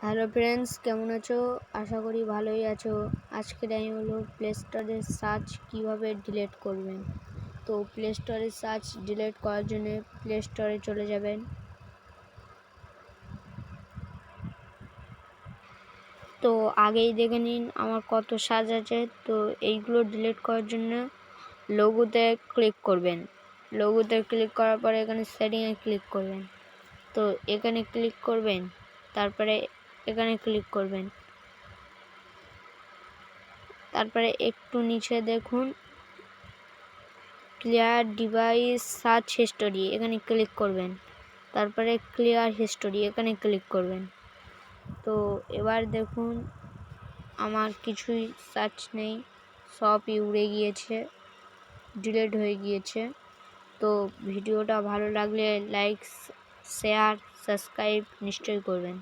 Hello friends, কেমন আছো? আশা করি ভালোই আছো। আজকে টাইম হলো প্লে স্টোরের সার্চ কীভাবে ডিলিট করবেন। তো প্লে স্টোরের সার্চ ডিলিট করার জন্য প্লে স্টোরে চলে যাবেন। তো আগেই দেখে নিন আমার কত সার্চ আছে। তো এইগুলো ডিলিট করার জন্য লোগোতে ক্লিক করবেন। লোগোতে ক্লিক করার পরে এখানে সেটিংয়ে ক্লিক করবেন। তো এখানে ক্লিক করবেন, তারপরে এখানে ক্লিক করবেন। তারপরে একটু নিচে দেখুন ক্লিয়ার ডিভাইস সার্চ হিস্টোরি, এখানে ক্লিক করবেন। তারপরে ক্লিয়ার হিস্টোরি এখানে ক্লিক করবেন। তো এবার দেখুন আমার কিছুই সার্চ নেই, সবই উড়ে গিয়েছে, ডিলিট হয়ে গিয়েছে। তো ভিডিওটা ভালো লাগলে লাইক, শেয়ার, সাবস্ক্রাইব নিশ্চয়ই করবেন।